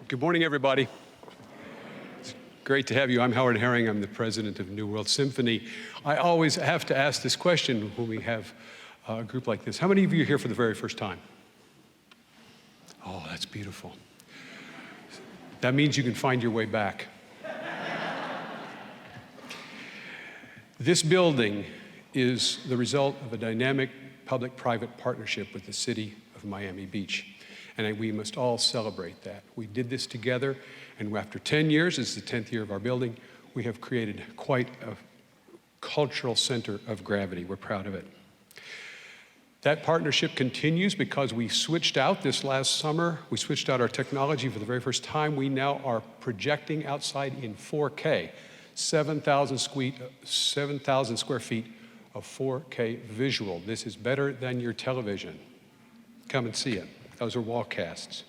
Good morning, everybody. It's great to have you. I'm Howard Herring. I'm the president of New World Symphony. I always have to ask this question when we have a group like this. How many of you are here for the very first time? Oh, that's beautiful. That means you can find your way back. This building is the result of a dynamic public-private partnership with the city of Miami Beach. And we must all celebrate that. We did this together, and after 10 years, this is the 10th year of our building, we have created quite a cultural center of gravity. We're proud of it. That partnership continues because we switched out this last summer. We switched out our technology for the very first time. We now are projecting outside in 4K, 7,000 square feet of 4K visual. This is better than your television. Come and see it. Those are wall casts.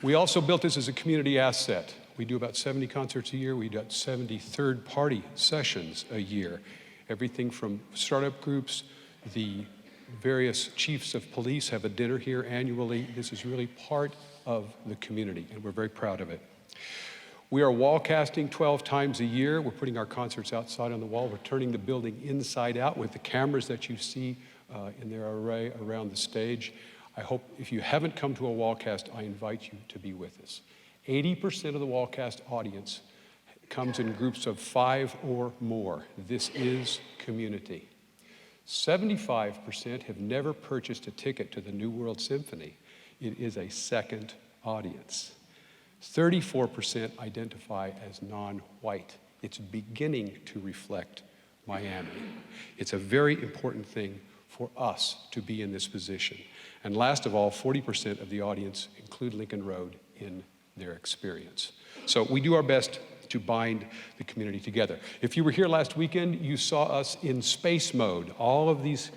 We also built this as a community asset. We do about 70 concerts a year. We do about 70 third-party sessions a year. Everything from startup groups, the various chiefs of police have a dinner here annually. This is really part of the community, and we're very proud of it. We are wall casting 12 times a year. We're putting our concerts outside on the wall. We're turning the building inside out with the cameras that you see in their array around the stage. I hope if you haven't come to a wallcast, I invite you to be with us. 80% of the wallcast audience comes in groups of 5 or more. This is community. 75% have never purchased a ticket to the New World Symphony. It is a second audience. 34% identify as non-white. It's beginning to reflect Miami. It's a very important thing for us to be in this position. And last of all, 40% of the audience include Lincoln Road in their experience. So we do our best to bind the community together. If you were here last weekend, you saw us in space mode. All of these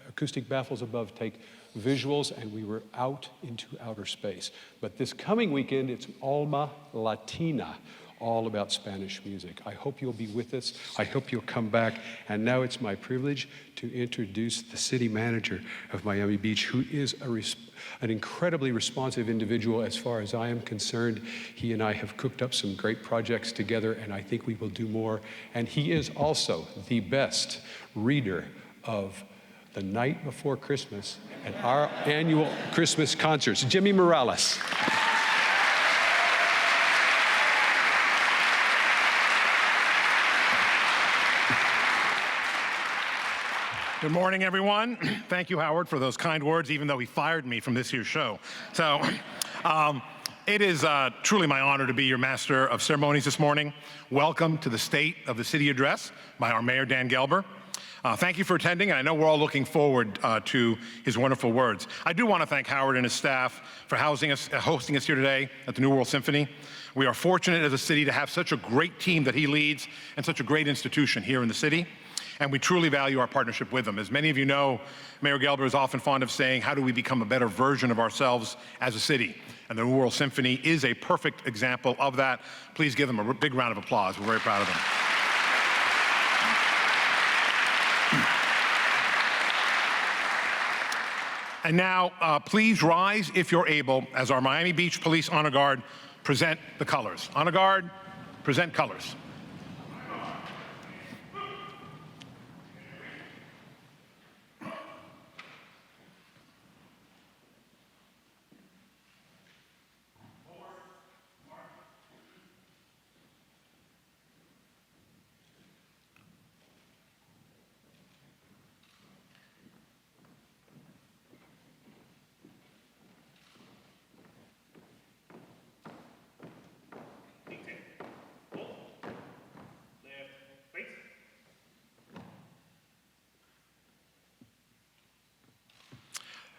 acoustic baffles above take visuals, and we were out into outer space. But this coming weekend, it's Alma Latina, all about Spanish music. I hope you'll be with us. I hope you'll come back. And now it's my privilege to introduce the city manager of Miami Beach, who is an incredibly responsive individual as far as I am concerned. He and I have cooked up some great projects together, and I think we will do more. And he is also the best reader of The Night Before Christmas at our annual Christmas concerts. Jimmy Morales. Good morning, everyone. Thank you, Howard, for those kind words, even though he fired me from this year's show. So it is truly my honor to be your master of ceremonies this morning. Welcome to the State of the City Address by our Mayor, Dan Gelber. Thank you for attending, and I know we're all looking forward to his wonderful words. I do want to thank Howard and his staff for hosting us here today at the New World Symphony. We are fortunate as a city to have such a great team that he leads and such a great institution here in the city. And we truly value our partnership with them. As many of you know, Mayor Gelber is often fond of saying, how do we become a better version of ourselves as a city? And the New World Symphony is a perfect example of that. Please give them a big round of applause. We're very proud of them. And now, please rise if you're able, as our Miami Beach Police Honor Guard present the colors. Honor Guard, present colors.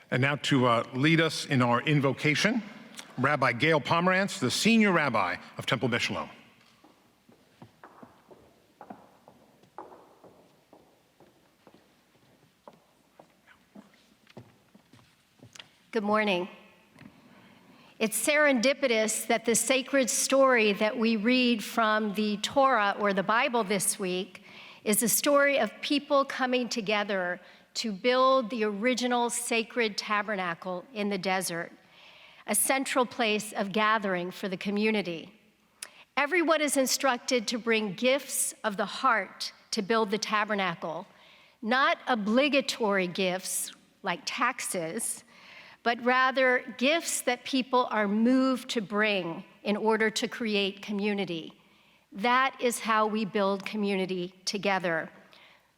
And now to lead us in our invocation, Rabbi Gail Pomerantz, the Senior Rabbi of Temple Beth Shalom. Good morning. It's serendipitous that the sacred story that we read from the Torah or the Bible this week is a story of people coming together to build the original sacred tabernacle in the desert. a central place of gathering for the community. Everyone is instructed to bring gifts of the heart to build the tabernacle, not obligatory gifts like taxes, but rather gifts that people are moved to bring in order to create community. That is how we build community together,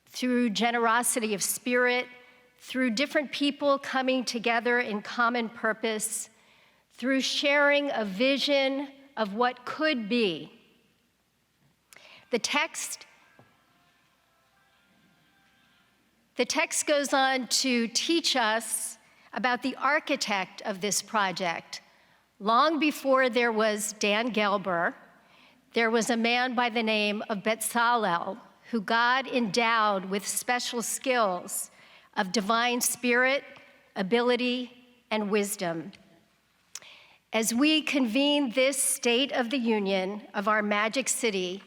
through generosity of spirit, through different people coming together in common purpose, through sharing a vision of what could be. The text goes on to teach us about the architect of this project. Long before there was Dan Gelber, there was a man by the name of Bezalel, who God endowed with special skills of divine spirit, ability, and wisdom. As we convene this State of the Union of our Magic City,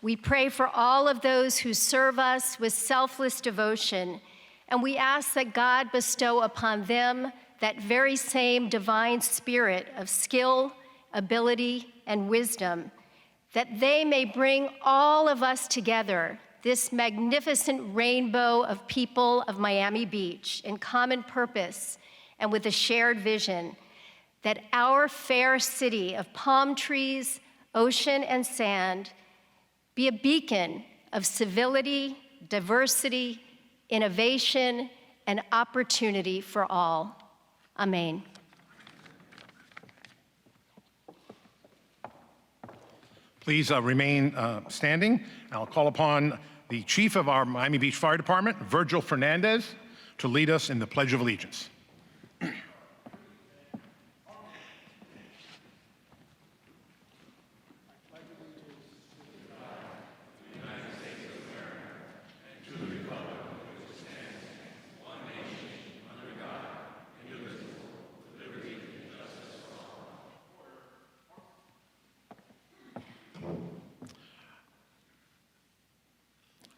we pray for all of those who serve us with selfless devotion, and we ask that God bestow upon them that very same divine spirit of skill, ability, and wisdom, that they may bring all of us together, this magnificent rainbow of people of Miami Beach, in common purpose and with a shared vision, that our fair city of palm trees, ocean, and sand be a beacon of civility, diversity, innovation, and opportunity for all. Amen. Please remain standing. I'll call upon the chief of our Miami Beach Fire Department, Virgil Fernandez, to lead us in the Pledge of Allegiance.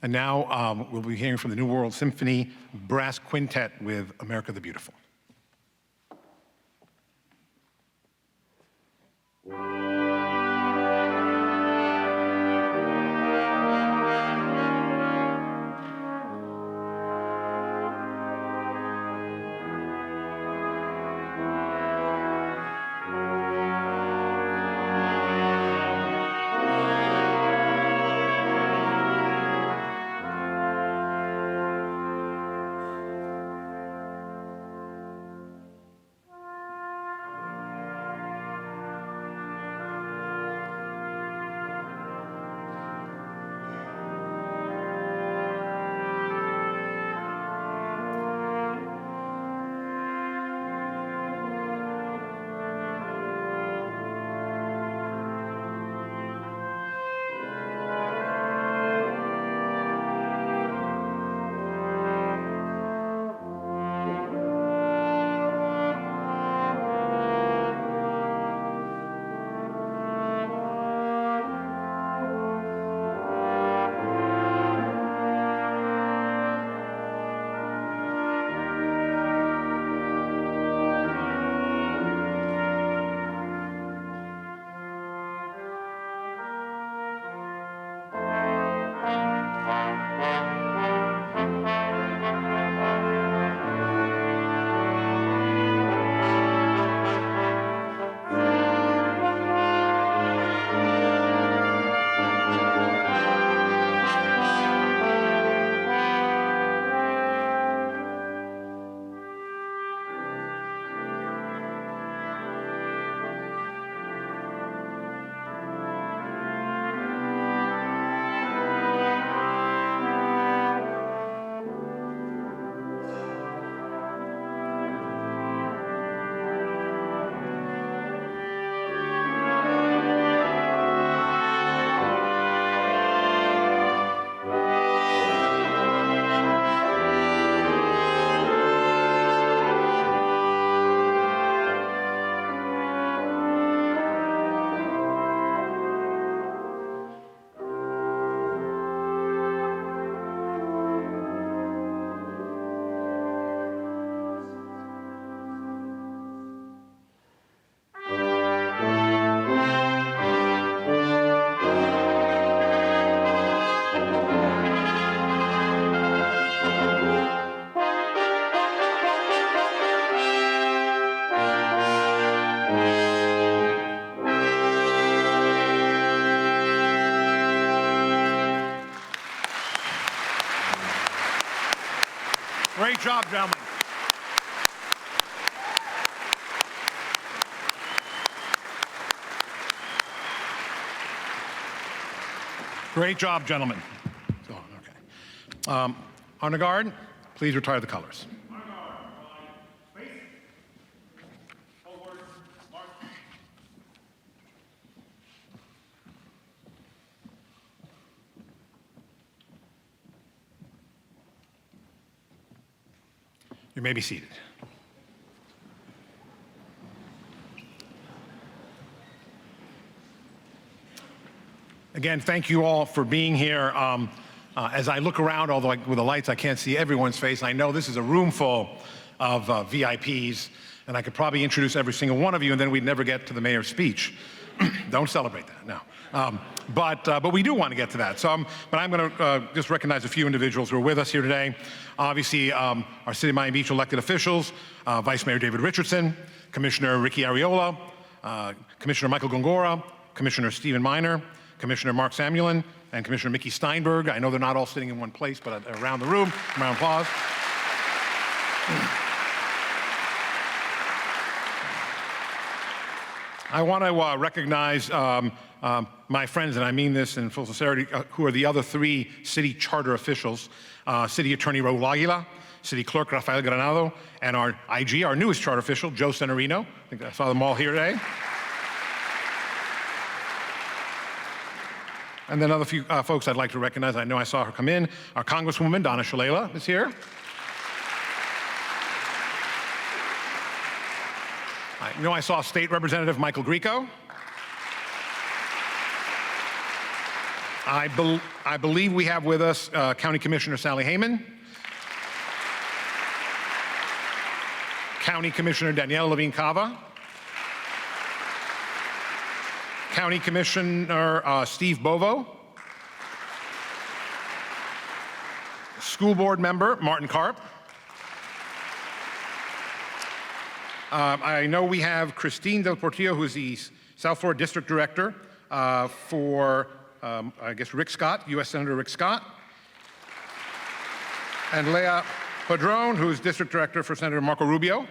And now we'll be hearing from the New World Symphony Brass Quintet with America the Beautiful. Great job, gentlemen. Great job, gentlemen. So, okay. Honor Guard, please retire the colors. Honor Guard, please. Forward, march. You may be seated. Again, thank you all for being here. As I look around, although with the lights I can't see everyone's face, I know this is a room full of VIPs, and I could probably introduce every single one of you, and then we'd never get to the mayor's speech. Don't celebrate that, no. But we do want to get to that. But I'm going to just recognize a few individuals who are with us here today. Obviously, our City of Miami Beach elected officials, Vice Mayor David Richardson, Commissioner Ricky Ariola, Commissioner Michael Gongora, Commissioner Stephen Miner, Commissioner Mark Samuelin, and Commissioner Mickey Steinberg. I know they're not all sitting in one place, but around the room, round of applause. I want to recognize my friends, and I mean this in full sincerity, who are the other three city charter officials, City Attorney Raul Aguila, City Clerk Rafael Granado, and our IG, our newest charter official, Joe Senorino. I think I saw them all here today. And then other few folks I'd like to recognize. I know I saw her come in. Our Congresswoman, Donna Shalala, is here. I know I saw State Representative Michael Grieco. I believe we have with us County Commissioner Sally Heyman, County Commissioner Danielle Levine Cava, County Commissioner Steve Bovo, School Board Member Martin Karp. I know we have Christine Del Portillo, who is the South Florida District Director for, I guess, Rick Scott, U.S. Senator Rick Scott. And Leah Padron, who is District Director for Senator Marco Rubio.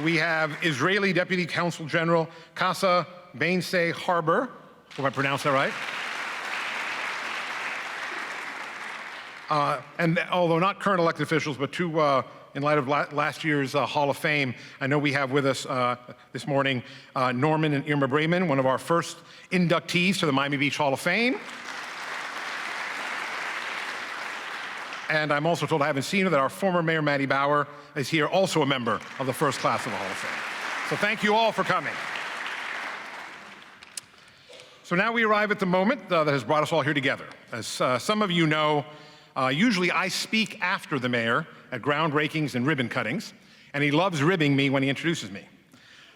We have Israeli Deputy Consul General Casa Bainsay Harbor. Hope I pronounced that right. And although not current elected officials, but two, in light of last year's Hall of Fame, I know we have with us this morning Norman and Irma Brayman, one of our first inductees to the Miami Beach Hall of Fame. And I'm also told, I haven't seen her, that our former Mayor Matty Bauer is here, also a member of the first class of the Hall of Fame. So thank you all for coming. So now we arrive at the moment that has brought us all here together. As some of you know, usually I speak after the mayor at groundbreakings and ribbon cuttings, and he loves ribbing me when he introduces me.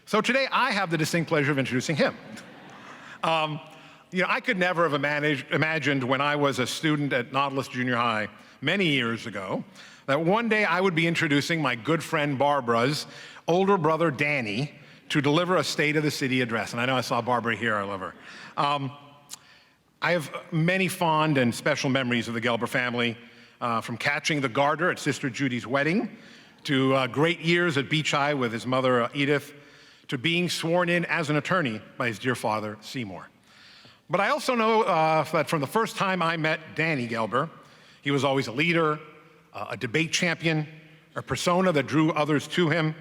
So today I have the distinct pleasure of introducing him. I could never have imagined when I was a student at Nautilus Junior High many years ago that one day I would be introducing my good friend Barbara's older brother Danny to deliver a State of the City address. And I know I saw Barbara here, I love her. I have many fond and special memories of the Gelber family, from catching the garter at Sister Judy's wedding, to great years at Beach High with his mother Edith, to being sworn in as an attorney by his dear father Seymour. But I also know that from the first time I met Danny Gelber, he was always a leader, a debate champion, a persona that drew others to him,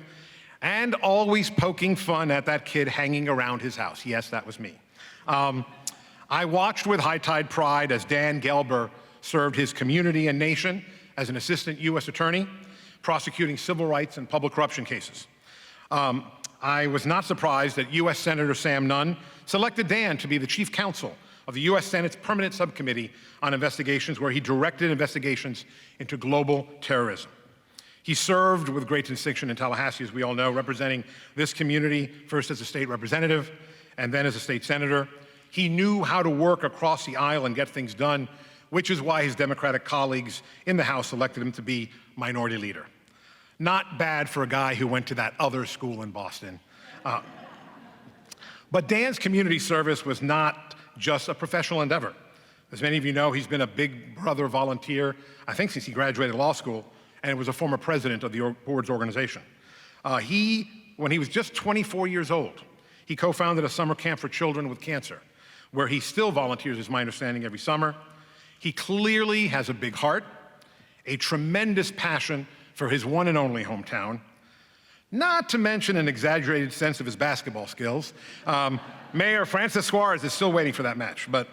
and always poking fun at that kid hanging around his house. Yes, that was me. I watched with high-tide pride as Dan Gelber served his community and nation as an assistant U.S. attorney, prosecuting civil rights and public corruption cases. I was not surprised that U.S. Senator Sam Nunn selected Dan to be the chief counsel of the U.S. Senate's Permanent Subcommittee on Investigations, where he directed investigations into global terrorism. He served with great distinction in Tallahassee, as we all know, representing this community, first as a state representative and then as a state senator. He knew how to work across the aisle and get things done, which is why his Democratic colleagues in the House elected him to be minority leader. Not bad for a guy who went to that other school in Boston. But Dan's community service was not just a professional endeavor. As many of you know, he's been a Big Brother volunteer, I think since he graduated law school, and was a former president of the board's organization. When he was just 24 years old, he co-founded a summer camp for children with cancer, where he still volunteers, is my understanding, every summer. He clearly has a big heart, a tremendous passion for his one and only hometown, not to mention an exaggerated sense of his basketball skills. Mayor Francis Suarez is still waiting for that match, but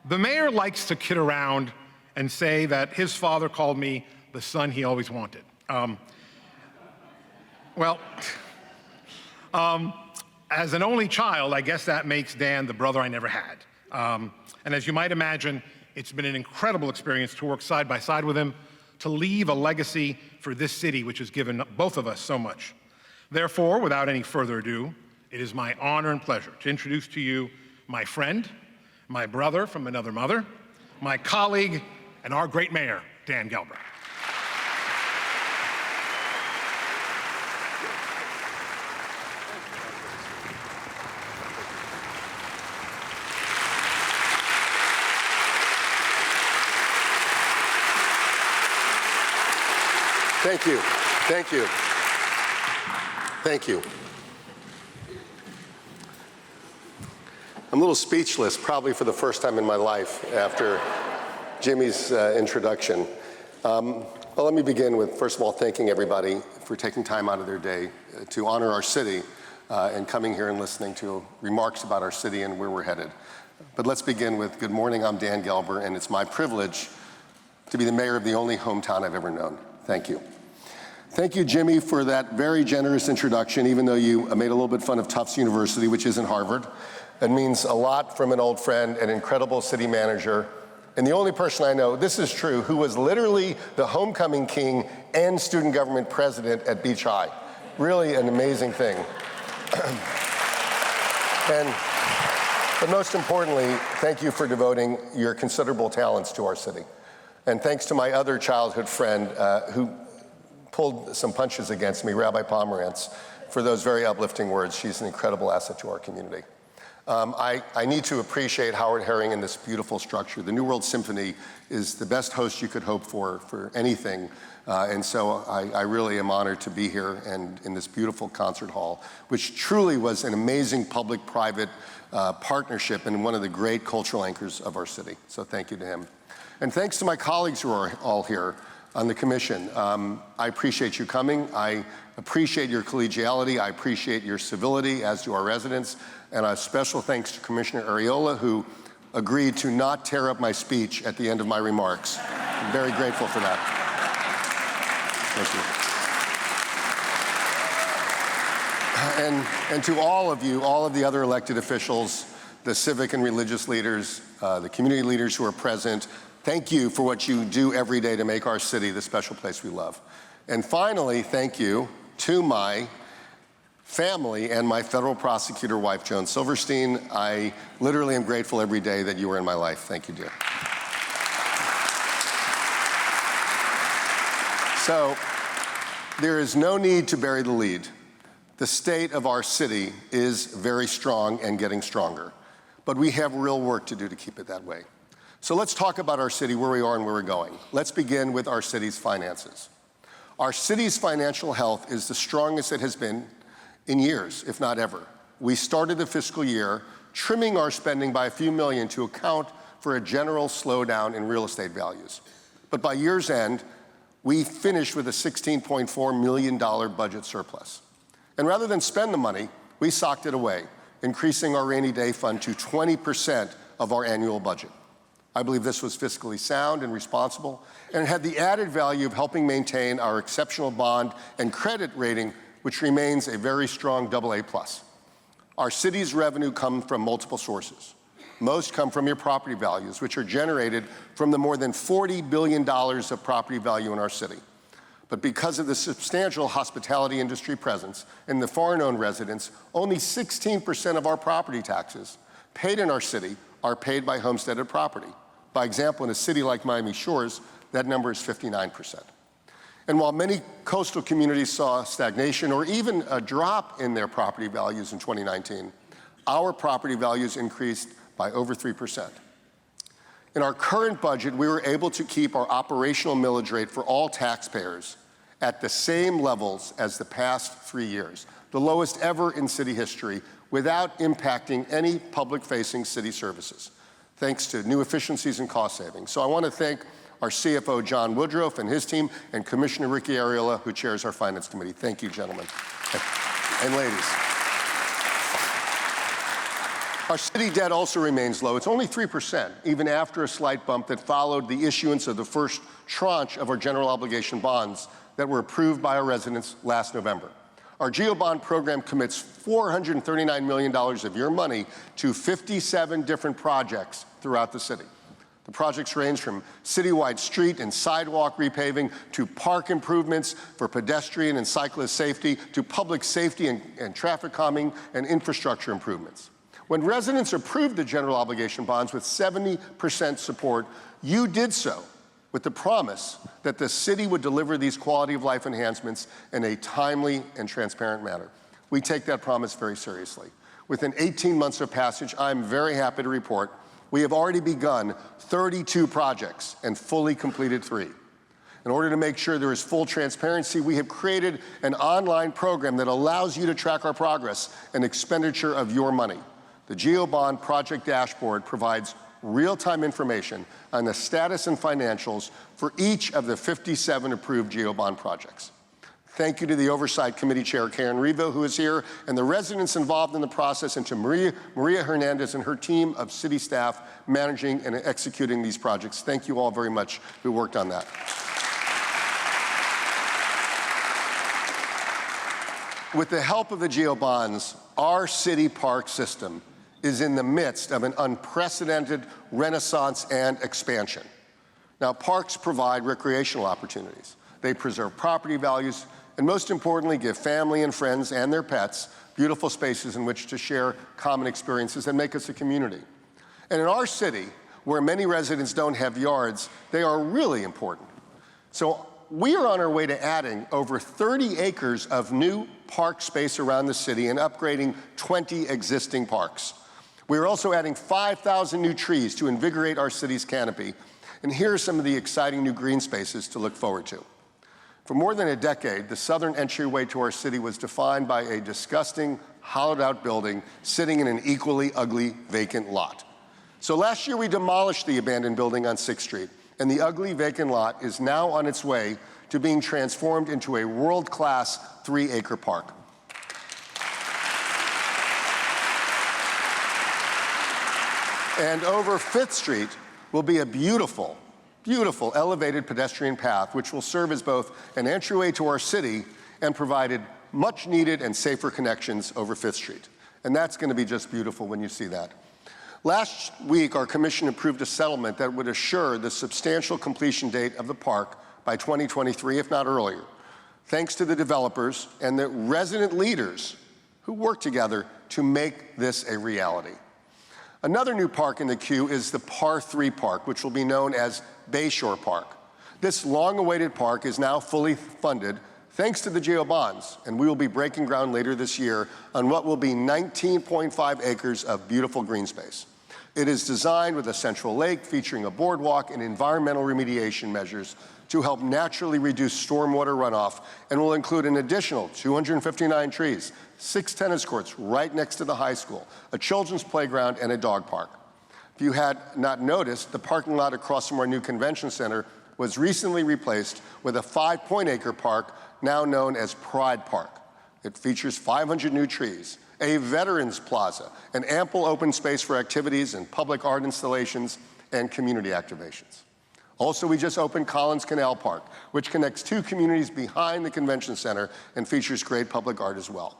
the mayor likes to kid around and say that his father called me the son he always wanted. As an only child, I guess that makes Dan the brother I never had. And as you might imagine, it's been an incredible experience to work side by side with him, to leave a legacy for this city, which has given both of us so much. Therefore, without any further ado, it is my honor and pleasure to introduce to you my friend, my brother from another mother, my colleague, and our great mayor, Dan Gelber. Thank you. Thank you. Thank you. I'm a little speechless, probably for the first time in my life after Jimmy's introduction. Well, let me begin with, first of all, thanking everybody for taking time out of their day to honor our city and coming here and listening to remarks about our city and where we're headed. But let's begin with, good morning, I'm Dan Gelber, and it's my privilege to be the mayor of the only hometown I've ever known. Thank you. Thank you, Jimmy, for that very generous introduction, even though you made a little bit fun of Tufts University, which isn't Harvard. It means a lot from an old friend, an incredible city manager, and the only person I know, this is true, who was literally the homecoming king and student government president at Beach High. Really an amazing thing. But most importantly, thank you for devoting your considerable talents to our city. And thanks to my other childhood friend who pulled some punches against me, Rabbi Pomerantz, for those very uplifting words. She's an incredible asset to our community. I need to appreciate Howard Herring in this beautiful structure. The New World Symphony is the best host you could hope for anything. And so I really am honored to be here and in this beautiful concert hall, which truly was an amazing public-private partnership and one of the great cultural anchors of our city. So thank you to him. And thanks to my colleagues who are all here on the commission. I appreciate you coming. I appreciate your collegiality. I appreciate your civility, as do our residents. And a special thanks to Commissioner Ariola, who agreed to not tear up my speech at the end of my remarks. I'm very grateful for that. Thank you. And to all of you, all of the other elected officials, the civic and religious leaders, the community leaders who are present, thank you for what you do every day to make our city the special place we love. And finally, thank you to my family and my federal prosecutor wife, Joan Silverstein. I literally am grateful every day that you are in my life. Thank you, dear. So, there is no need to bury the lead. The state of our city is very strong and getting stronger, but we have real work to do to keep it that way. So let's talk about our city, where we are and where we're going. Let's begin with our city's finances. Our city's financial health is the strongest it has been in years, if not ever. We started the fiscal year trimming our spending by a few million to account for a general slowdown in real estate values. But by year's end, we finished with a $16.4 million budget surplus. And rather than spend the money, we socked it away, increasing our rainy day fund to 20% of our annual budget. I believe this was fiscally sound and responsible, and it had the added value of helping maintain our exceptional bond and credit rating, which remains a very strong AA+. Our city's revenue comes from multiple sources. Most come from your property values, which are generated from the more than $40 billion of property value in our city. But because of the substantial hospitality industry presence and the foreign-owned residents, only 16% of our property taxes paid in our city are paid by homesteaded property. By example, in a city like Miami Shores, that number is 59%. And while many coastal communities saw stagnation or even a drop in their property values in 2019, our property values increased by over 3%. In our current budget, we were able to keep our operational millage rate for all taxpayers at the same levels as the past 3 years, the lowest ever in city history, without impacting any public-facing city services, thanks to new efficiencies and cost savings. So I want to thank our CFO, John Woodruff, and his team, and Commissioner Ricky Arriola, who chairs our Finance Committee. Thank you, gentlemen and ladies. Our city debt also remains low. It's only 3%, even after a slight bump that followed the issuance of the first tranche of our general obligation bonds that were approved by our residents last November. Our GeoBond program commits $439 million of your money to 57 different projects throughout the city. The projects range from citywide street and sidewalk repaving to park improvements for pedestrian and cyclist safety to public safety and traffic calming and infrastructure improvements. When residents approved the general obligation bonds with 70% support, you did so with the promise that the city would deliver these quality of life enhancements in a timely and transparent manner. We take that promise very seriously. Within 18 months of passage, I'm very happy to report we have already begun 32 projects and fully completed 3. In order to make sure there is full transparency, we have created an online program that allows you to track our progress and expenditure of your money. The GeoBond Project Dashboard provides real-time information on the status and financials for each of the 57 approved GeoBond projects. Thank you to the Oversight Committee Chair, Karen Revo, who is here, and the residents involved in the process, and to Maria Hernandez and her team of city staff managing and executing these projects. Thank you all very much who worked on that. With the help of the GeoBonds, our city park system is in the midst of an unprecedented renaissance and expansion. Now, parks provide recreational opportunities. They preserve property values, and most importantly, give family and friends and their pets beautiful spaces in which to share common experiences and make us a community. And in our city, where many residents don't have yards, they are really important. So we are on our way to adding over 30 acres of new park space around the city and upgrading 20 existing parks. We are also adding 5,000 new trees to invigorate our city's canopy. And here are some of the exciting new green spaces to look forward to. For more than a decade, the southern entryway to our city was defined by a disgusting, hollowed-out building sitting in an equally ugly, vacant lot. So last year, we demolished the abandoned building on 6th Street, and the ugly, vacant lot is now on its way to being transformed into a world-class 3-acre park. And over 5th Street will be a beautiful, beautiful elevated pedestrian path, which will serve as both an entryway to our city and provided much needed and safer connections over 5th Street. And that's going to be just beautiful when you see that. Last week, our commission approved a settlement that would assure the substantial completion date of the park by 2023, if not earlier, thanks to the developers and the resident leaders who work together to make this a reality. Another new park in the queue is the Par 3 Park, which will be known as Bayshore Park. This long-awaited park is now fully funded thanks to the GeoBonds, and we will be breaking ground later this year on what will be 19.5 acres of beautiful green space. It is designed with a central lake featuring a boardwalk and environmental remediation measures to help naturally reduce stormwater runoff, and will include an additional 259 trees, 6 tennis courts right next to the high school, a children's playground, and a dog park. If you had not noticed, the parking lot across from our new convention center was recently replaced with a 5-acre park now known as Pride Park. It features 500 new trees, a veterans plaza, an ample open space for activities and public art installations and community activations. Also, we just opened Collins Canal Park, which connects 2 communities behind the convention center and features great public art as well.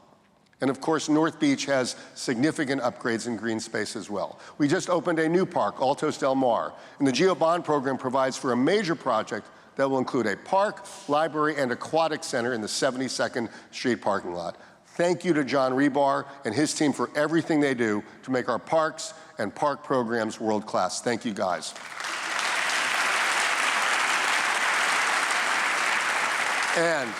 And of course, North Beach has significant upgrades in green space as well. We just opened a new park, Altos Del Mar, and the GeoBond program provides for a major project that will include a park, library, and aquatic center in the 72nd Street parking lot. Thank you to John Rebar and his team for everything they do to make our parks and park programs world-class. Thank you, guys. And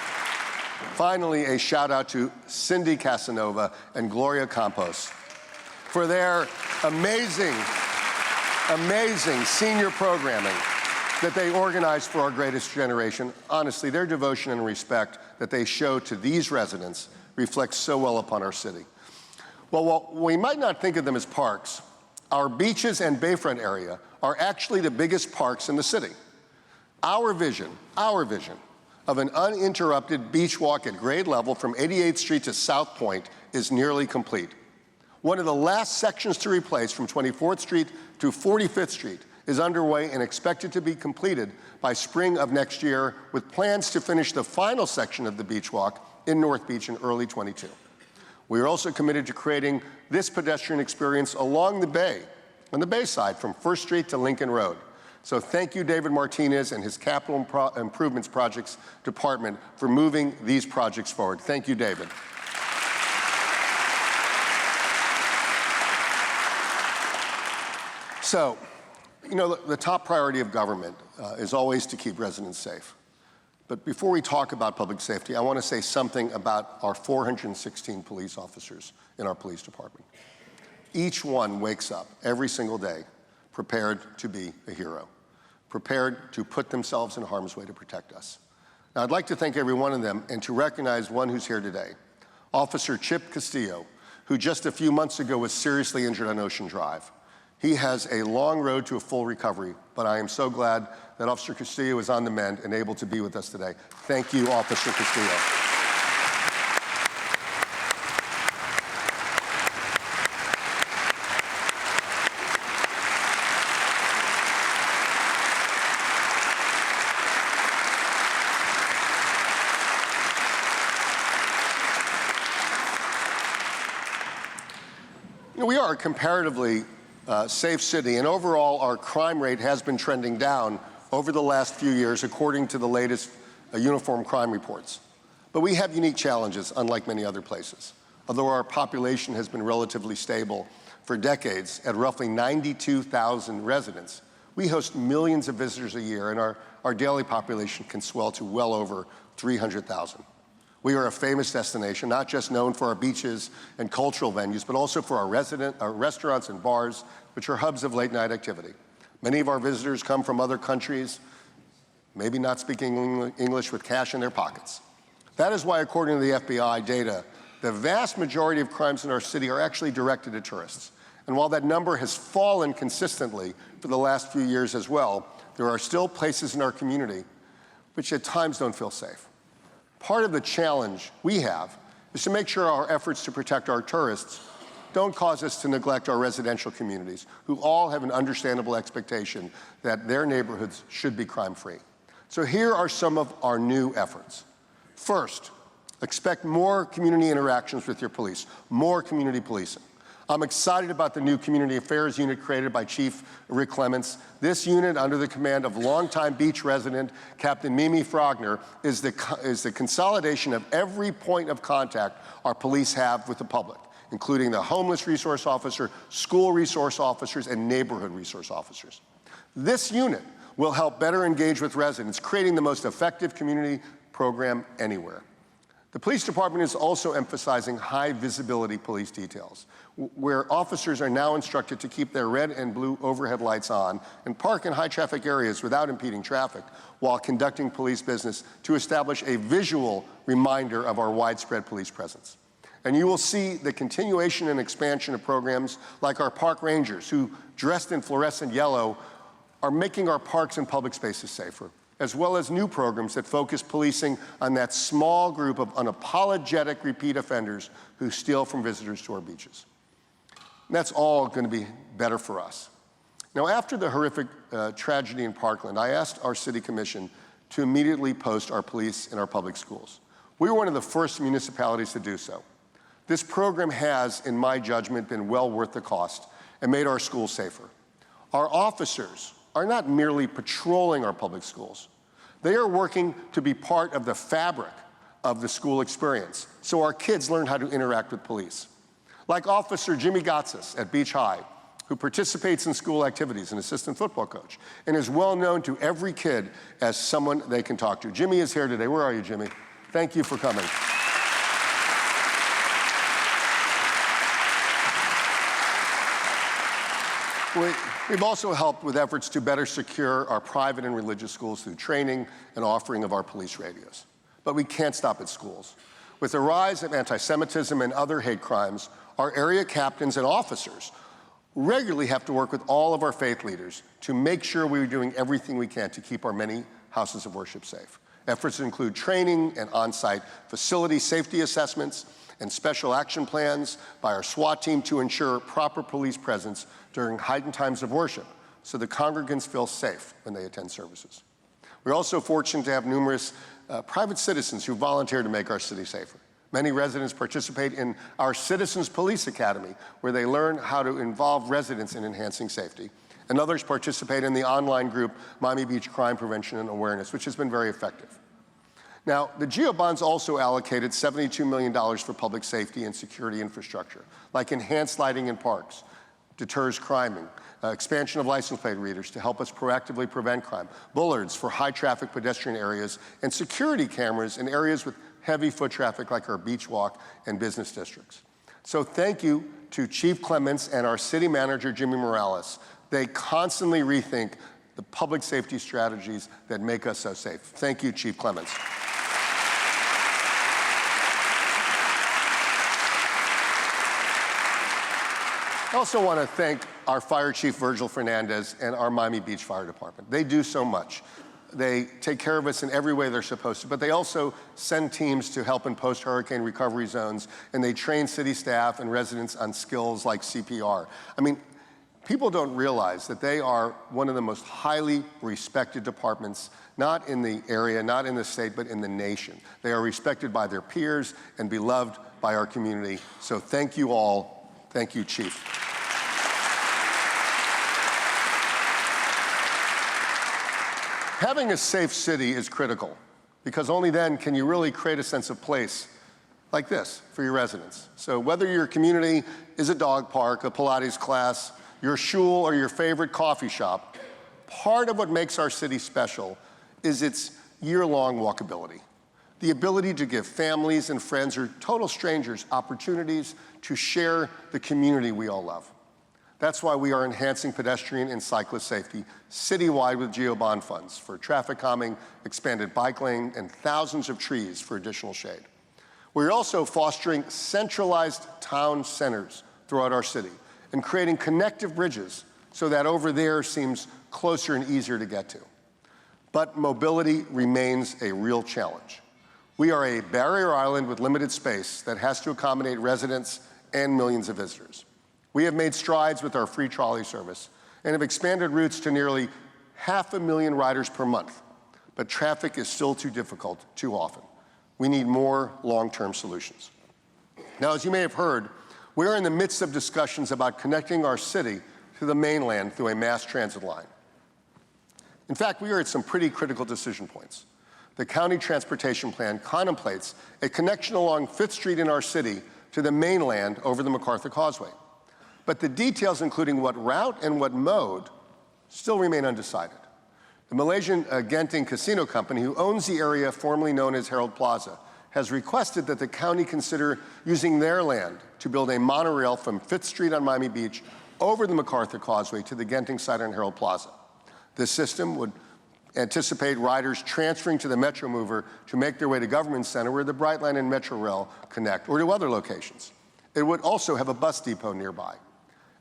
finally, a shout out to Cindy Casanova and Gloria Campos for their amazing amazing senior programming that they organize for our greatest generation. Honestly, their devotion and respect that they show to these residents reflects so well upon our city. Well, while we might not think of them as parks, our beaches and bayfront area are actually the biggest parks in the city. Our vision of an uninterrupted beach walk at grade level from 88th Street to South Point is nearly complete. One of the last sections to replace from 24th Street to 45th Street is underway and expected to be completed by spring of next year, with plans to finish the final section of the beach walk in North Beach in early 22. We are also committed to creating this pedestrian experience along the bay, on the bay side from 1st Street to Lincoln Road. So thank you, David Martinez and his Capital Improvements Projects Department for moving these projects forward. Thank you, David. So, you know, the top priority of government is always to keep residents safe. But before we talk about public safety, I want to say something about our 416 police officers in our police department. Each one wakes up every single day prepared to be a hero, prepared to put themselves in harm's way to protect us. Now, I'd like to thank every one of them and to recognize one who's here today, Officer Chip Castillo, who just a few months ago was seriously injured on Ocean Drive. He has a long road to a full recovery, but I am so glad that Officer Castillo is on the mend and able to be with us today. Thank you, Officer Castillo. You know, we are a comparatively safe city, and overall our crime rate has been trending down over the last few years according to the latest uniform crime reports. But we have unique challenges, unlike many other places. Although our population has been relatively stable for decades at roughly 92,000 residents, we host millions of visitors a year, and our daily population can swell to well over 300,000. We are a famous destination, not just known for our beaches and cultural venues, but also for our restaurants and bars, which are hubs of late-night activity. Many of our visitors come from other countries, maybe not speaking English, with cash in their pockets. That is why, according to the FBI data, the vast majority of crimes in our city are actually directed at tourists. And while that number has fallen consistently for the last few years as well, there are still places in our community which at times don't feel safe. Part of the challenge we have is to make sure our efforts to protect our tourists don't cause us to neglect our residential communities, who all have an understandable expectation that their neighborhoods should be crime-free. So here are some of our new efforts. First, expect more community interactions with your police, more community policing. I'm excited about the new Community Affairs Unit created by Chief Rick Clements. This unit, under the command of longtime beach resident Captain Mimi Frogner, is the consolidation of every point of contact our police have with the public, including the homeless resource officer, school resource officers, and neighborhood resource officers. This unit will help better engage with residents, creating the most effective community program anywhere. The police department is also emphasizing high visibility police details, where officers are now instructed to keep their red and blue overhead lights on and park in high traffic areas without impeding traffic while conducting police business, to establish a visual reminder of our widespread police presence. And you will see the continuation and expansion of programs like our park rangers, who, dressed in fluorescent yellow, are making our parks and public spaces safer, as well as new programs that focus policing on that small group of unapologetic repeat offenders who steal from visitors to our beaches. And that's all going to be better for us. Now, after the horrific tragedy in Parkland, I asked our city commission to immediately post our police in our public schools. We were one of the first municipalities to do so. This program has, in my judgment, been well worth the cost and made our schools safer. Our officers are not merely patrolling our public schools. They are working to be part of the fabric of the school experience, so our kids learn how to interact with police. Like Officer Jimmy Gotsis at Beach High, who participates in school activities, an assistant football coach, and is well known to every kid as someone they can talk to. Jimmy is here today. Where are you, Jimmy? Thank you for coming. We've also helped with efforts to better secure our private and religious schools through training and offering of our police radios. But we can't stop at schools. With the rise of anti-Semitism and other hate crimes, our area captains and officers regularly have to work with all of our faith leaders to make sure we're doing everything we can to keep our many houses of worship safe. Efforts include training and on-site facility safety assessments and special action plans by our SWAT team to ensure proper police presence during heightened times of worship so the congregants feel safe when they attend services. We're also fortunate to have numerous private citizens who volunteer to make our city safer. Many residents participate in our Citizens Police Academy, where they learn how to involve residents in enhancing safety. And others participate in the online group Miami Beach Crime Prevention and Awareness, which has been very effective. Now, the GEO bonds also allocated $72 million for public safety and security infrastructure, like enhanced lighting in parks, deters crime, expansion of license plate readers to help us proactively prevent crime, bollards for high-traffic pedestrian areas, and security cameras in areas with heavy foot traffic like our beach walk and business districts. So thank you to Chief Clements and our city manager, Jimmy Morales. They constantly rethink the public safety strategies that make us so safe. Thank you, Chief Clements. I also want to thank our Fire Chief, Virgil Fernandez, and our Miami Beach Fire Department. They do so much. They take care of us in every way they're supposed to, but they also send teams to help in post-hurricane recovery zones, and they train city staff and residents on skills like CPR. I mean, people don't realize that they are one of the most highly respected departments, not in the area, not in the state, but in the nation. They are respected by their peers and beloved by our community. So thank you all. Thank you, Chief. Having a safe city is critical, because only then can you really create a sense of place like this for your residents. So whether your community is a dog park, a Pilates class, your shul, or your favorite coffee shop, part of what makes our city special is its year-long walkability. The ability to give families and friends or total strangers opportunities to share the community we all love. That's why we are enhancing pedestrian and cyclist safety citywide with GEO bond funds for traffic calming, expanded bike lane, and thousands of trees for additional shade. We're also fostering centralized town centers throughout our city and creating connective bridges so that over there seems closer and easier to get to. But mobility remains a real challenge. We are a barrier island with limited space that has to accommodate residents and millions of visitors. We have made strides with our free trolley service and have expanded routes to nearly 500,000 riders per month. But traffic is still too difficult too often. We need more long-term solutions. Now, as you may have heard, we are in the midst of discussions about connecting our city to the mainland through a mass transit line. In fact, we are at some pretty critical decision points. The county transportation plan contemplates a connection along 5th Street in our city to the mainland over the MacArthur Causeway. But the details, including what route and what mode, still remain undecided. The Malaysian Genting Casino Company, who owns the area formerly known as Herald Plaza, has requested that the county consider using their land to build a monorail from 5th Street on Miami Beach over the MacArthur Causeway to the Genting site on Herald Plaza. This system would anticipate riders transferring to the Metro Mover to make their way to Government Center, where the Brightline and Metro Rail connect, or to other locations. It would also have a bus depot nearby.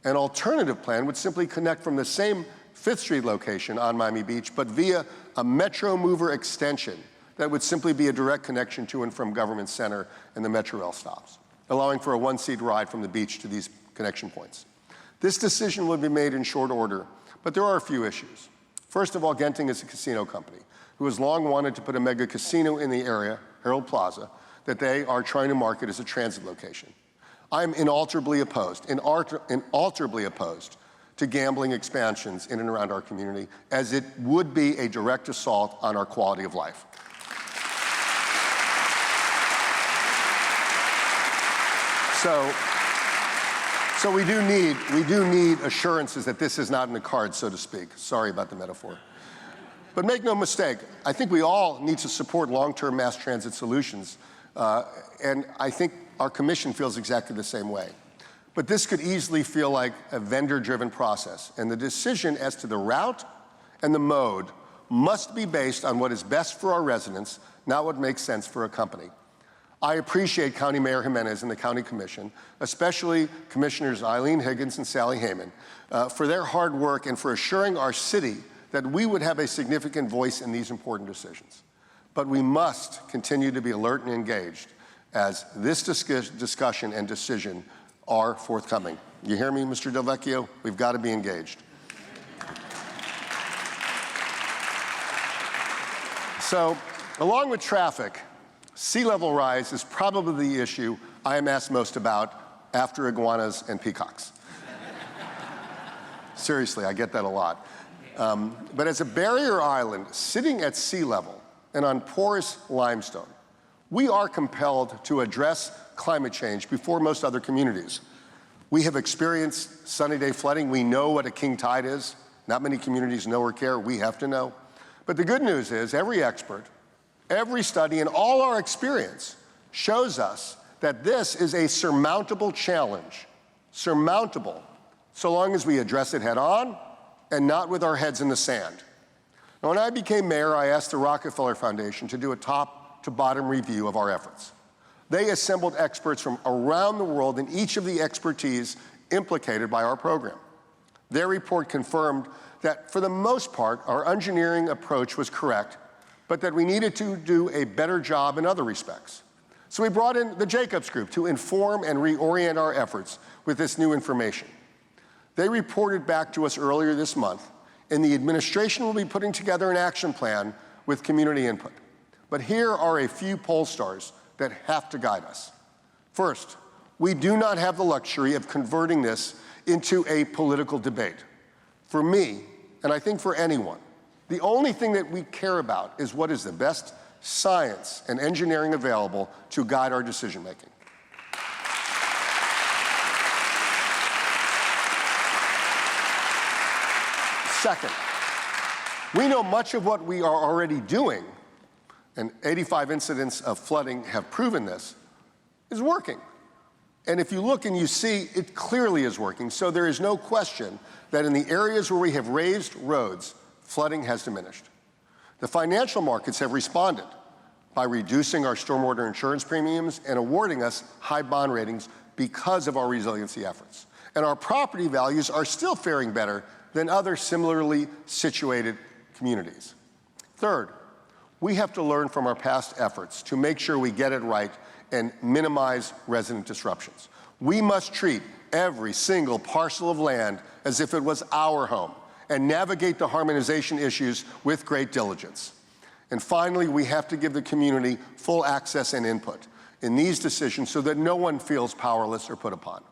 An alternative plan would simply connect from the same 5th Street location on Miami Beach, but via a Metro Mover extension that would simply be a direct connection to and from Government Center and the Metro Rail stops, allowing for a one-seat ride from the beach to these connection points. This decision would be made in short order, but there are a few issues. First of all, Genting is a casino company who has long wanted to put a mega casino in the area, Herald Plaza, that they are trying to market as a transit location. I'm inalterably opposed to gambling expansions in and around our community, as it would be a direct assault on our quality of life. So we do need assurances that this is not in the cards, so to speak. Sorry about the metaphor. But make no mistake, I think we all need to support long-term mass transit solutions, and I think our commission feels exactly the same way. But this could easily feel like a vendor-driven process, and the decision as to the route and the mode must be based on what is best for our residents, not what makes sense for a company. I appreciate County Mayor Jimenez and the County Commission, especially Commissioners Eileen Higgins and Sally Hayman, for their hard work and for assuring our city that we would have a significant voice in these important decisions. But we must continue to be alert and engaged as this discussion and decision are forthcoming. You hear me, Mr. Del Vecchio? We've got to be engaged. So, along with traffic, sea level rise is probably the issue I am asked most about after iguanas and peacocks. Seriously, I get that a lot. But as a barrier island sitting at sea level and on porous limestone, we are compelled to address climate change before most other communities. We have experienced sunny day flooding. We know what a king tide is. Not many communities know or care. We have to know. But the good news is every expert, every study, and all our experience shows us that this is a surmountable challenge. Surmountable, so long as we address it head on and not with our heads in the sand. Now, when I became mayor, I asked the Rockefeller Foundation to do a top-to-bottom review of our efforts. They assembled experts from around the world in each of the expertise implicated by our program. Their report confirmed that, for the most part, our engineering approach was correct, but that we needed to do a better job in other respects. So we brought in the Jacobs Group to inform and reorient our efforts with this new information. They reported back to us earlier this month, and the administration will be putting together an action plan with community input. But here are a few poll stars that have to guide us. First, we do not have the luxury of converting this into a political debate. For me, and I think for anyone, the only thing that we care about is what is the best science and engineering available to guide our decision-making. Second, we know much of what we are already doing, and 85 incidents of flooding have proven this, is working. And if you look and you see, it clearly is working. So there is no question that in the areas where we have raised roads, flooding has diminished. The financial markets have responded by reducing our stormwater insurance premiums and awarding us high bond ratings because of our resiliency efforts. And our property values are still faring better than other similarly situated communities. Third, we have to learn from our past efforts to make sure we get it right and minimize resident disruptions. We must treat every single parcel of land as if it was our home and navigate the harmonization issues with great diligence. And finally, we have to give the community full access and input in these decisions so that no one feels powerless or put upon.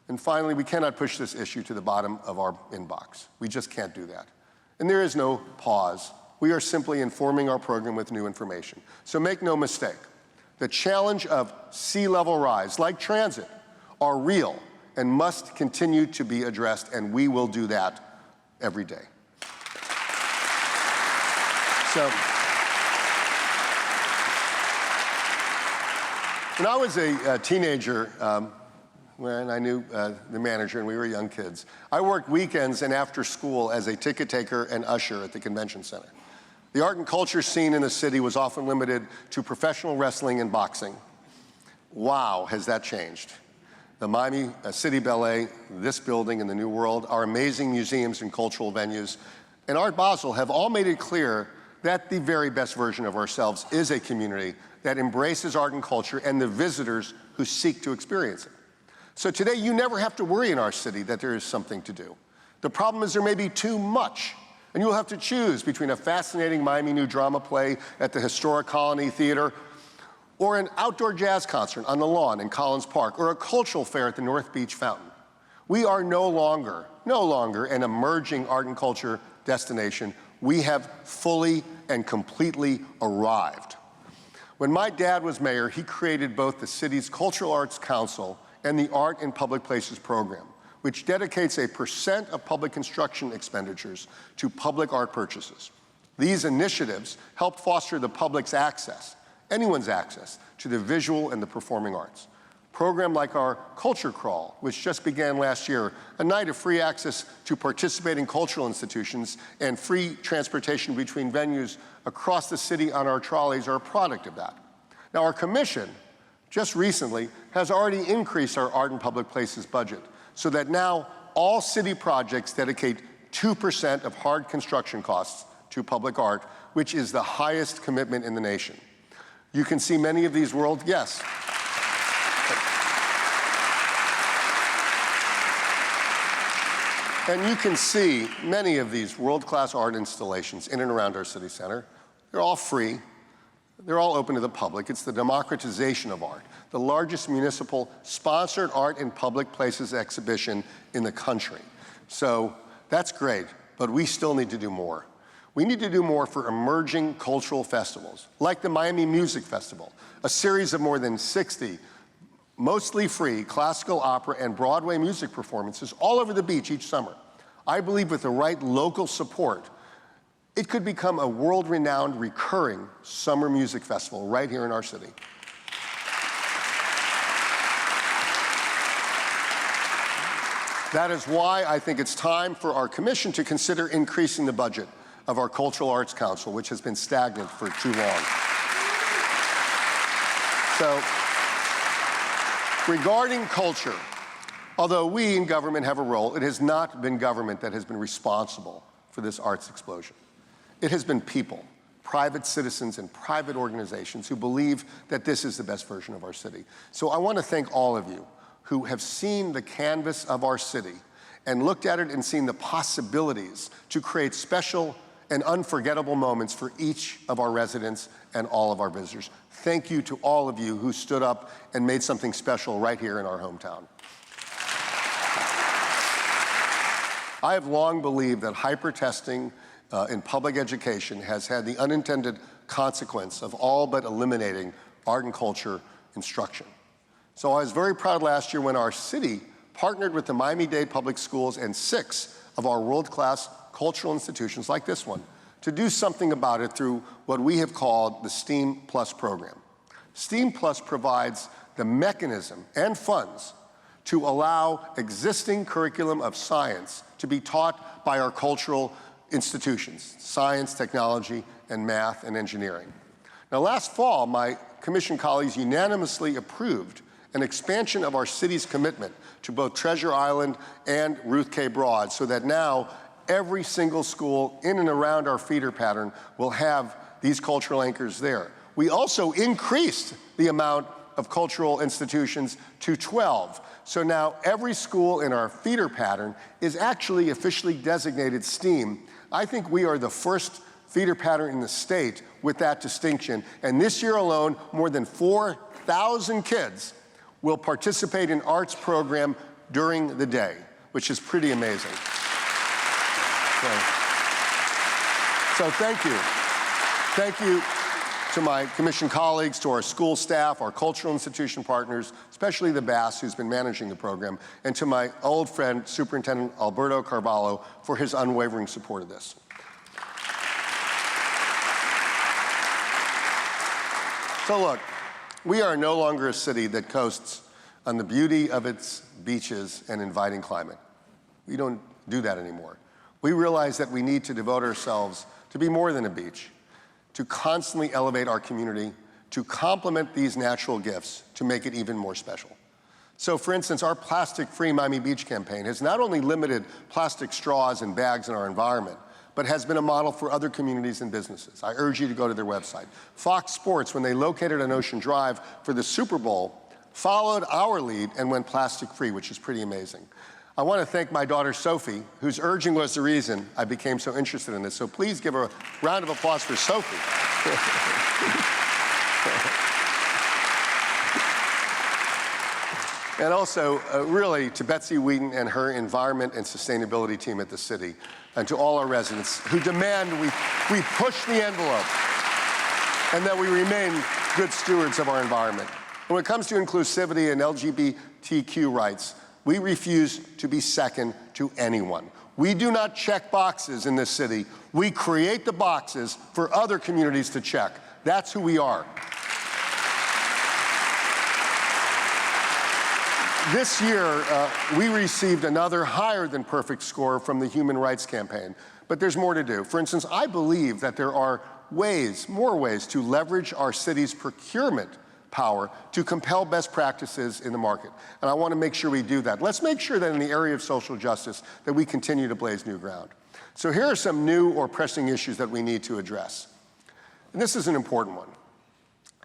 And finally, we cannot push this issue to the bottom of our inbox. We just can't do that. And there is no pause. We are simply informing our program with new information. So make no mistake, the challenge of sea level rise, like transit, are real and must continue to be addressed, and we will do that every day. So, when I was a teenager, when I knew the manager and we were young kids, I worked weekends and after school as a ticket taker and usher at the convention center. The art and culture scene in the city was often limited to professional wrestling and boxing. Wow, has that changed. The Miami City Ballet, this building, and the New World, our amazing museums and cultural venues, and Art Basel have all made it clear that the very best version of ourselves is a community that embraces art and culture and the visitors who seek to experience it. So today, you never have to worry in our city that there is something to do. The problem is there may be too much, and you'll have to choose between a fascinating Miami new drama play at the historic Colony Theater, or an outdoor jazz concert on the lawn in Collins Park, or a cultural fair at the North Beach Fountain. We are no longer an emerging art and culture destination. We have fully and completely arrived. When my dad was mayor, he created both the city's Cultural Arts Council and the Art in Public Places program, which dedicates a % of public construction expenditures to public art purchases. These initiatives help foster the public's access, anyone's access, to the visual and the performing arts. Program like our Culture Crawl, which just began last year, a night of free access to participating cultural institutions and free transportation between venues across the city on our trolleys are a product of that. Now, our commission, just recently, has already increased our art and public places budget so that now all city projects dedicate 2% of hard construction costs to public art, which is the highest commitment in the nation. You can see many of these yes. And you can see many of these world-class art installations in and around our city center. They're all free. They're all open to the public. It's the democratization of art, the largest municipal sponsored art in public places exhibition in the country. So that's great, but we still need to do more. We need to do more for emerging cultural festivals, like the Miami Music Festival, a series of more than 60 mostly free classical opera and Broadway music performances all over the beach each summer. I believe with the right local support, it could become a world-renowned recurring summer music festival right here in our city. That is why I think it's time for our commission to consider increasing the budget of our Cultural Arts Council, which has been stagnant for too long. So, regarding culture, although we in government have a role, it has not been government that has been responsible for this arts explosion. It has been people, private citizens and private organizations who believe that this is the best version of our city. So I want to thank all of you who have seen the canvas of our city and looked at it and seen the possibilities to create special and unforgettable moments for each of our residents and all of our visitors. Thank you to all of you who stood up and made something special right here in our hometown. I have long believed that hyper-testing in public education has had the unintended consequence of all but eliminating art and culture instruction. So I was very proud last year when our city partnered with the Miami-Dade Public Schools and 6 of our world-class cultural institutions like this one to do something about it through what we have called the STEAM Plus program. STEAM Plus provides the mechanism and funds to allow existing curriculum of science to be taught by our cultural institutions, science, technology, and math and engineering. Now, last fall, my commission colleagues unanimously approved an expansion of our city's commitment to both Treasure Island and Ruth K. Broad so that now every single school in and around our feeder pattern will have these cultural anchors there. We also increased the amount of cultural institutions to 12. So now every school in our feeder pattern is actually officially designated STEAM. I think we are the first feeder pattern in the state with that distinction. And this year alone, more than 4,000 kids will participate in arts program during the day, which is pretty amazing. So thank you. Thank you to my commission colleagues, to our school staff, our cultural institution partners, especially the BAS who's been managing the program, and to my old friend, Superintendent Alberto Carvalho, for his unwavering support of this. So look, we are no longer a city that coasts on the beauty of its beaches and inviting climate. We don't do that anymore. We realize that we need to devote ourselves to be more than a beach, to constantly elevate our community, to complement these natural gifts, to make it even more special. So for instance, our plastic-free Miami Beach campaign has not only limited plastic straws and bags in our environment, but has been a model for other communities and businesses. I urge you to go to their website. Fox Sports, when they located on Ocean Drive for the Super Bowl, followed our lead and went plastic-free, which is pretty amazing. I want to thank my daughter, Sophie, whose urging was the reason I became so interested in this. So please give a round of applause for Sophie. And also, really, to Betsy Wheaton and her environment and sustainability team at the city, and to all our residents who demand we push the envelope and that we remain good stewards of our environment. When it comes to inclusivity and LGBTQ rights, we refuse to be second to anyone. We do not check boxes in this city. We create the boxes for other communities to check. That's who we are. This year, we received another higher than perfect score from the Human Rights Campaign, but there's more to do. For instance, I believe that there are more ways to leverage our city's procurement power to compel best practices in the market. And I want to make sure we do that. Let's make sure that in the area of social justice that we continue to blaze new ground. So here are some new or pressing issues that we need to address. And this is an important one.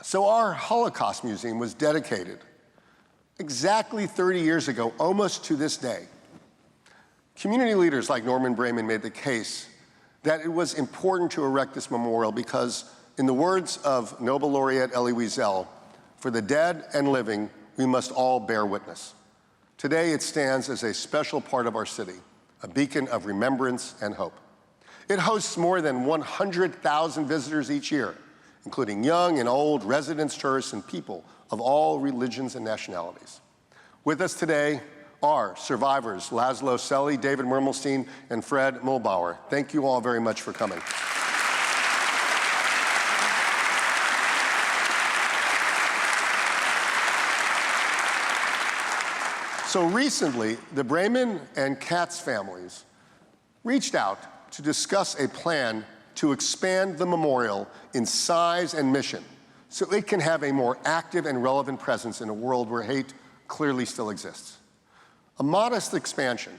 So our Holocaust Museum was dedicated exactly 30 years ago, almost to this day. Community leaders like Norman Brayman made the case that it was important to erect this memorial because, in the words of Nobel laureate Elie Wiesel, for the dead and living, we must all bear witness. Today, it stands as a special part of our city, a beacon of remembrance and hope. It hosts more than 100,000 visitors each year, including young and old, residents, tourists, and people of all religions and nationalities. With us today are survivors Laszlo Selly, David Mermelstein, and Fred Mulbauer. Thank you all very much for coming. So recently, the Brayman and Katz families reached out to discuss a plan to expand the memorial in size and mission so it can have a more active and relevant presence in a world where hate clearly still exists. A modest expansion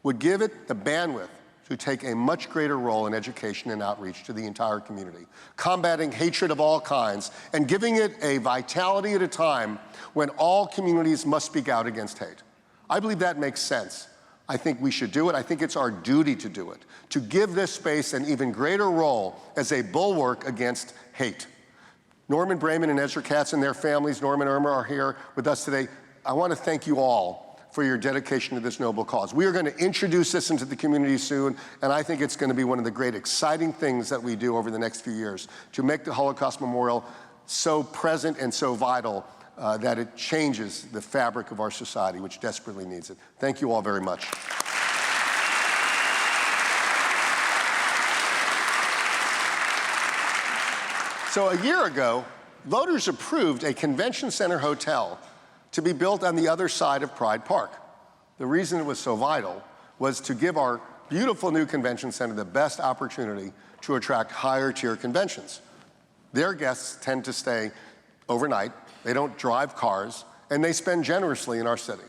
would give it the bandwidth to take a much greater role in education and outreach to the entire community, combating hatred of all kinds and giving it a vitality at a time when all communities must speak out against hate. I believe that makes sense. I think we should do it. I think it's our duty to do it, to give this space an even greater role as a bulwark against hate. Norman Brayman and Ezra Katz and their families, Norm and Irma, are here with us today. I want to thank you all for your dedication to this noble cause. We are going to introduce this into the community soon, and I think it's going to be one of the great exciting things that we do over the next few years to make the Holocaust Memorial so present and so vital that it changes the fabric of our society, which desperately needs it. Thank you all very much. So a year ago, voters approved a convention center hotel to be built on the other side of Pride Park. The reason it was so vital was to give our beautiful new convention center the best opportunity to attract higher tier conventions. Their guests tend to stay overnight, they don't drive cars, and they spend generously in our city.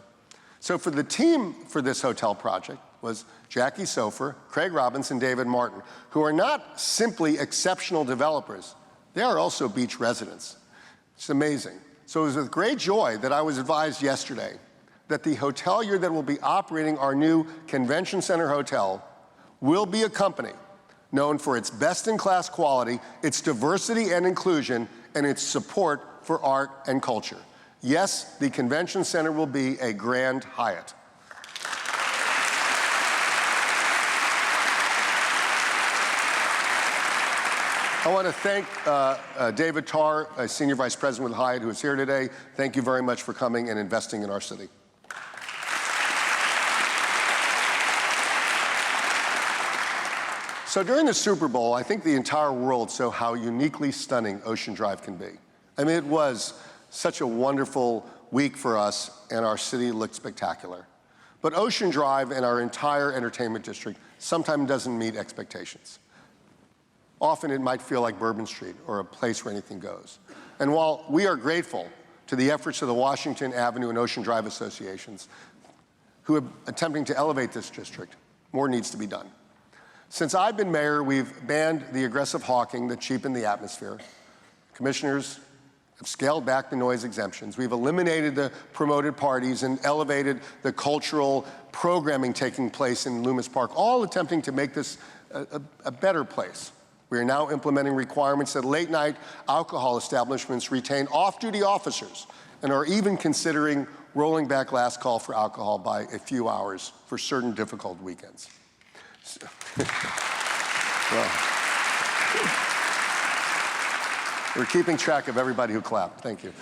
So for the team for this hotel project was Jackie Sofer, Craig Robbins, and David Martin, who are not simply exceptional developers, they are also beach residents. It's amazing. So it was with great joy that I was advised yesterday that the hotelier that will be operating our new convention center hotel will be a company known for its best-in-class quality, its diversity and inclusion, and its support for art and culture. Yes, the convention center will be a Grand Hyatt. I want to thank David Tarr, a Senior Vice President with Hyatt, who is here today. Thank you very much for coming and investing in our city. So during the Super Bowl, I think the entire world saw how uniquely stunning Ocean Drive can be. I mean, it was such a wonderful week for us, and our city looked spectacular. But Ocean Drive and our entire entertainment district sometimes doesn't meet expectations. Often it might feel like Bourbon Street or a place where anything goes. And while we are grateful to the efforts of the Washington Avenue and Ocean Drive associations who are attempting to elevate this district, more needs to be done. Since I've been mayor, we've banned the aggressive hawking that cheapened the atmosphere. Commissioners have scaled back the noise exemptions. We've eliminated the promoted parties and elevated the cultural programming taking place in Loomis Park, all attempting to make this a better place. We are now implementing requirements that late-night alcohol establishments retain off-duty officers and are even considering rolling back last call for alcohol by a few hours for certain difficult weekends. Well, we're keeping track of everybody who clapped. Thank you.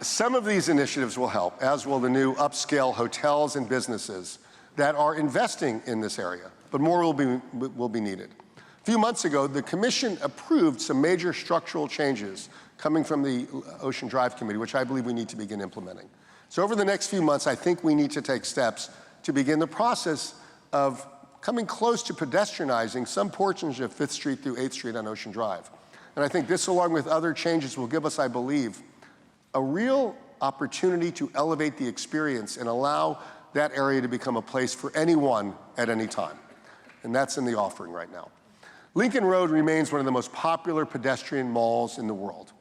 Some of these initiatives will help, as will the new upscale hotels and businesses that are investing in this area, but more will be needed. A few months ago, the Commission approved some major structural changes coming from the Ocean Drive Committee, which I believe we need to begin implementing. So over the next few months, I think we need to take steps to begin the process of coming close to pedestrianizing some portions of 5th Street through 8th Street on Ocean Drive. And I think this, along with other changes, will give us, I believe, a real opportunity to elevate the experience and allow that area to become a place for anyone at any time. And that's in the offering right now. Lincoln Road remains one of the most popular pedestrian malls in the world.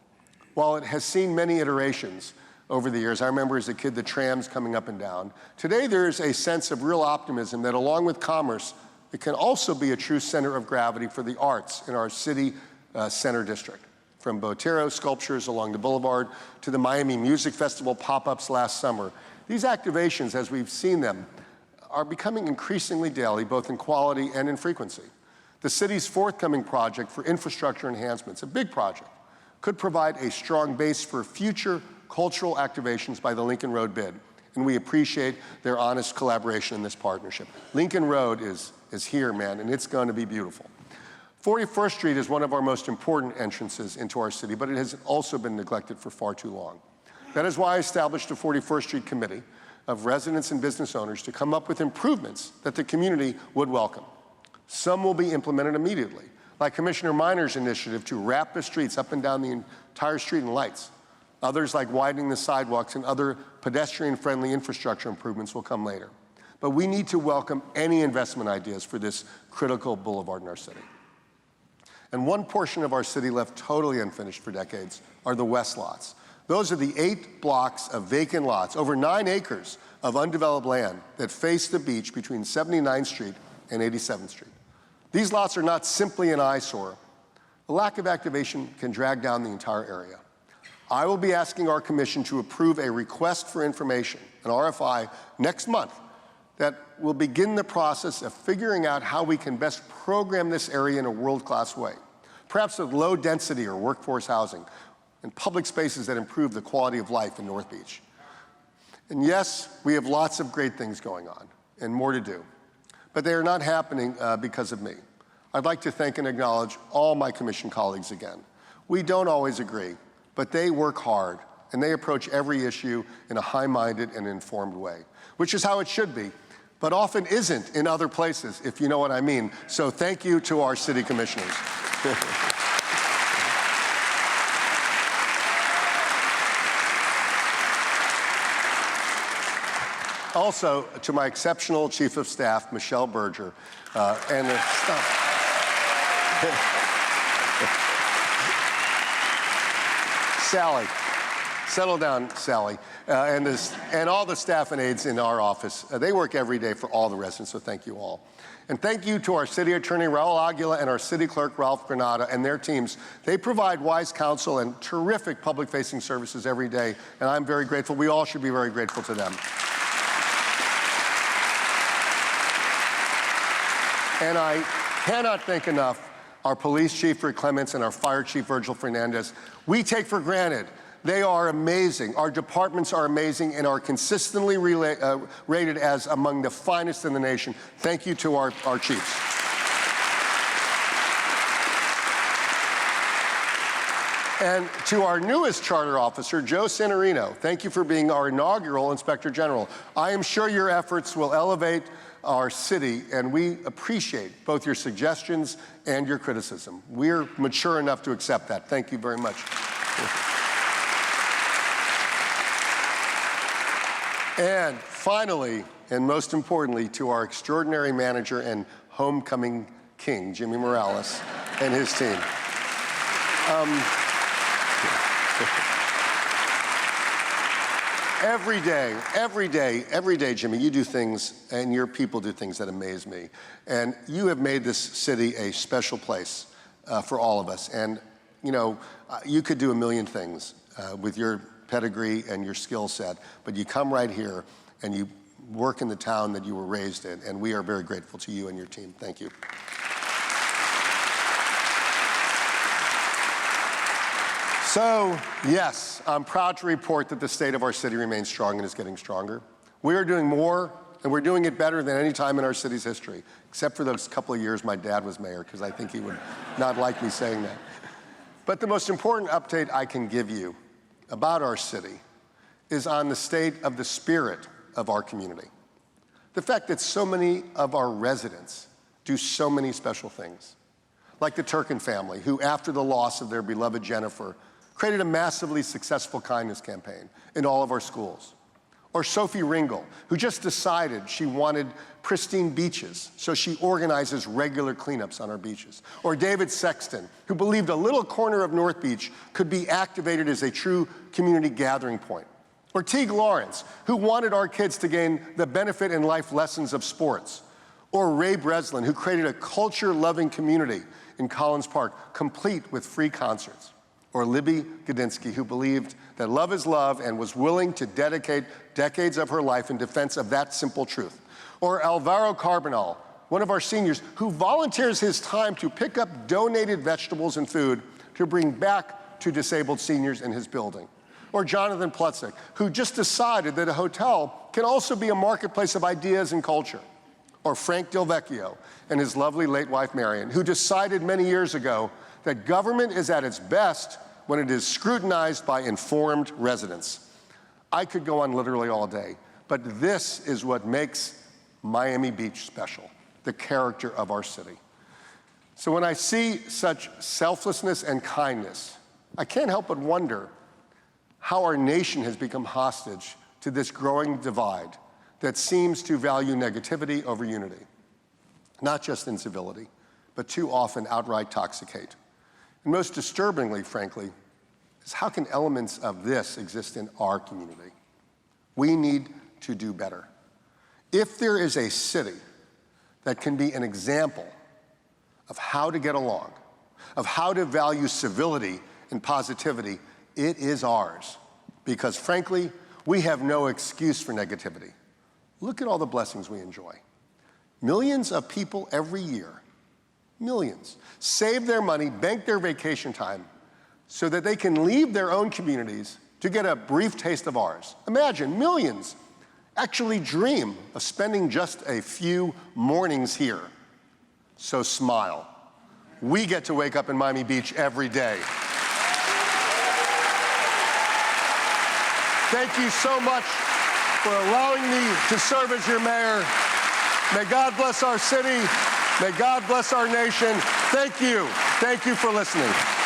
While it has seen many iterations over the years, I remember as a kid the trams coming up and down. Today there's a sense of real optimism that along with commerce, it can also be a true center of gravity for the arts in our city center district. From Botero sculptures along the boulevard to the Miami Music Festival pop-ups last summer. These activations, as we've seen them, are becoming increasingly daily, both in quality and in frequency. The city's forthcoming project for infrastructure enhancements, a big project, could provide a strong base for future cultural activations by the Lincoln Road bid, and we appreciate their honest collaboration in this partnership. Lincoln Road is here, man, and it's going to be beautiful. 41st Street is one of our most important entrances into our city, but it has also been neglected for far too long. That is why I established a 41st Street committee of residents and business owners to come up with improvements that the community would welcome. Some will be implemented immediately, like Commissioner Minor's initiative to wrap the streets up and down the entire street in lights. Others, like widening the sidewalks and other pedestrian-friendly infrastructure improvements, will come later. But we need to welcome any investment ideas for this critical boulevard in our city. And one portion of our city left totally unfinished for decades are the west lots. Those are the 8 blocks of vacant lots, over 9 acres of undeveloped land that face the beach between 79th Street and 87th Street. These lots are not simply an eyesore. A lack of activation can drag down the entire area. I will be asking our commission to approve a request for information, an RFI, next month that will begin the process of figuring out how we can best program this area in a world-class way, perhaps with low density or workforce housing and public spaces that improve the quality of life in North Beach. And yes, we have lots of great things going on and more to do, but they are not happening because of me. I'd like to thank and acknowledge all my commission colleagues again. We don't always agree, but they work hard and they approach every issue in a high-minded and informed way, which is how it should be, but often isn't in other places, if you know what I mean. So thank you to our city commissioners. Also, to my exceptional Chief of Staff, Michelle Berger, and the staff. Sally, settle down, Sally, and all the staff and aides in our office. They work every day for all the residents, so thank you all. And thank you to our city attorney, Raul Aguila, and our city clerk, Ralph Granada, and their teams. They provide wise counsel and terrific public-facing services every day, and I'm very grateful. We all should be very grateful to them. And I cannot thank enough our police chief, Rick Clements, and our fire chief, Virgil Fernandez. We take for granted. They are amazing. Our departments are amazing and are consistently rated as among the finest in the nation. Thank you to our chiefs. And to our newest charter officer, Joe Santorino, thank you for being our inaugural Inspector General. I am sure your efforts will elevate our city, and we appreciate both your suggestions and your criticism. We're mature enough to accept that. Thank you very much. And finally, and most importantly, to our extraordinary manager and homecoming king, Jimmy Morales, and his team. Every day, Jimmy, you do things and your people do things that amaze me. And you have made this city a special place for all of us. And, you know, you could do a million things with your pedigree and your skill set, but you come right here and you work in the town that you were raised in. And we are very grateful to you and your team. Thank you. So, yes, I'm proud to report that the state of our city remains strong and is getting stronger. We are doing more, and we're doing it better than any time in our city's history, except for those couple of years my dad was mayor, because I think he would not like me saying that. But the most important update I can give you about our city is on the state of the spirit of our community. The fact that so many of our residents do so many special things, like the Turkin family, who after the loss of their beloved Jennifer, created a massively successful kindness campaign in all of our schools. Or Sophie Ringel, who just decided she wanted pristine beaches, so she organizes regular cleanups on our beaches. Or David Sexton, who believed a little corner of North Beach could be activated as a true community gathering point. Or Teague Lawrence, who wanted our kids to gain the benefit and life lessons of sports. Or Ray Breslin, who created a culture-loving community in Collins Park, complete with free concerts. Or Libby Godinsky, who believed that love is love and was willing to dedicate decades of her life in defense of that simple truth. Or Alvaro Carbonell, one of our seniors, who volunteers his time to pick up donated vegetables and food to bring back to disabled seniors in his building. Or Jonathan Plutzik, who just decided that a hotel can also be a marketplace of ideas and culture. Or Frank Delvecchio and his lovely late wife, Marion, who decided many years ago that government is at its best when it is scrutinized by informed residents. I could go on literally all day, but this is what makes Miami Beach special, the character of our city. So when I see such selflessness and kindness, I can't help but wonder how our nation has become hostage to this growing divide that seems to value negativity over unity, not just incivility, but too often outright toxic hate. And most disturbingly, frankly, is how can elements of this exist in our community? We need to do better. If there is a city that can be an example of how to get along, of how to value civility and positivity, it is ours. Because frankly, we have no excuse for negativity. Look at all the blessings we enjoy. Millions of people every year, millions, save their money, bank their vacation time, so that they can leave their own communities to get a brief taste of ours. Imagine, millions actually dream of spending just a few mornings here. So smile. We get to wake up in Miami Beach every day. Thank you so much for allowing me to serve as your mayor. May God bless our city. May God bless our nation. Thank you. Thank you for listening.